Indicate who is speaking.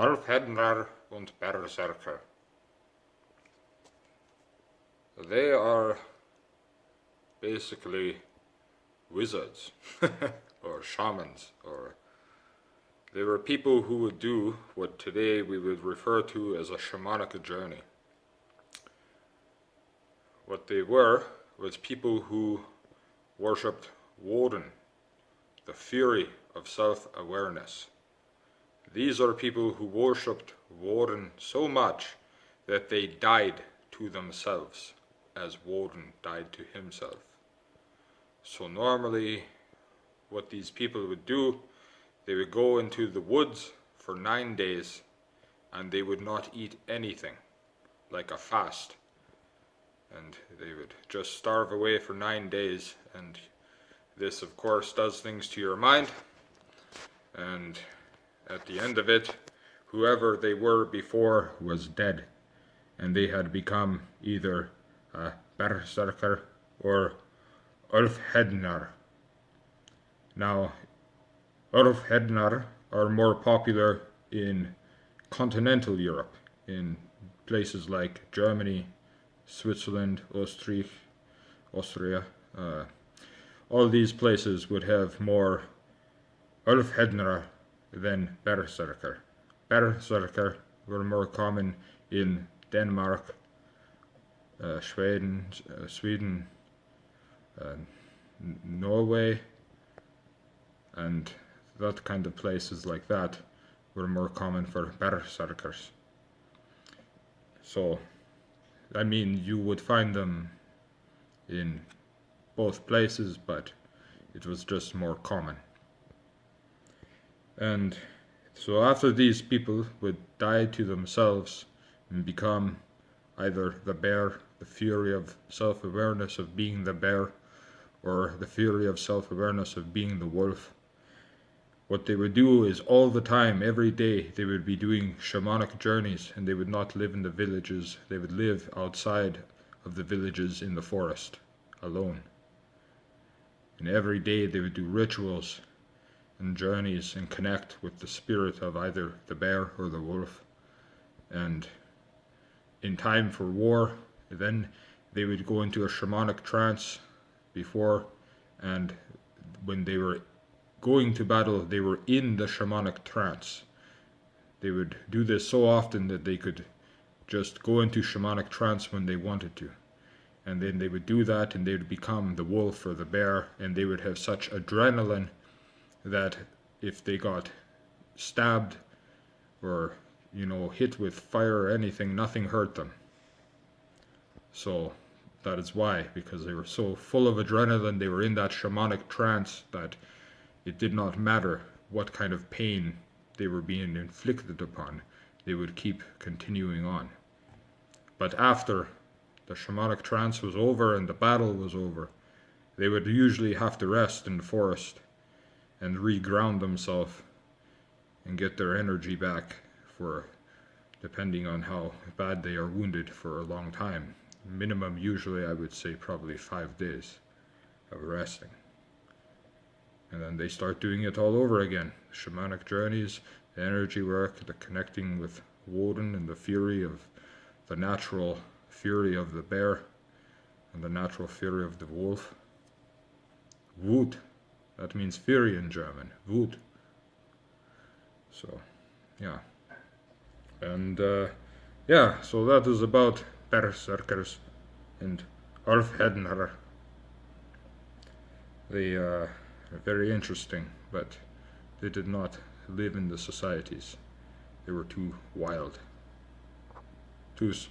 Speaker 1: Ulfhednar and Berserker. They are basically wizards or shamans, or they were people who would do what today we would refer to as a shamanic journey. What they were was people who worshipped Woden, the fury of self-awareness. These are people who worshipped Woden so much that they died to themselves as Woden died to himself. So normally what these people would do, they would go into the woods for 9 days and they would not eat anything, like a fast. And they would just starve away for 9 days, and this of course does things to your mind, and at the end of it, whoever they were before was dead, and they had become either a Berserker or Ulfhednar. Now, Ulfhednar are more popular in continental Europe, in places like Germany, Switzerland, Austria. All these places would have more Ulfhednar than Berserker. Berserker were more common in Denmark, Sweden, Norway, and that kind of places like that were more common for Berserkers. So, I mean, you would find them in both places, but it was just more common. And so after these people would die to themselves and become either the bear, the fury of self-awareness of being the bear, or the fury of self-awareness of being the wolf, what they would do is all the time, every day, they would be doing shamanic journeys, and they would not live in the villages. They would live outside of the villages in the forest, alone. And every day they would do rituals and journeys and connect with the spirit of either the bear or the wolf. And in time for war, then they would go into a shamanic trance before, and when they were going to battle, they were in the shamanic trance. They would do this so often that they could just go into shamanic trance when they wanted to. And then they would do that, and they would become the wolf or the bear, and they would have such adrenaline that if they got stabbed or, hit with fire or anything, nothing hurt them. So that is why, because they were so full of adrenaline, they were in that shamanic trance that it did not matter what kind of pain they were being inflicted upon, they would keep continuing on. But after the shamanic trance was over and the battle was over, they would usually have to rest in the forest and reground themselves and get their energy back for, depending on how bad they are wounded, for a long time. Minimum, usually I would say probably 5 days of resting. And then they start doing it all over again. Shamanic journeys, the energy work, the connecting with Woden and the fury of the natural fury of the bear and the natural fury of the wolf. Wut, that means fury in German. Wut. So, yeah. And, so that is about Berserkers and Ulfhednar. They are very interesting, but they did not live in the societies. They were too wild. Tschüss.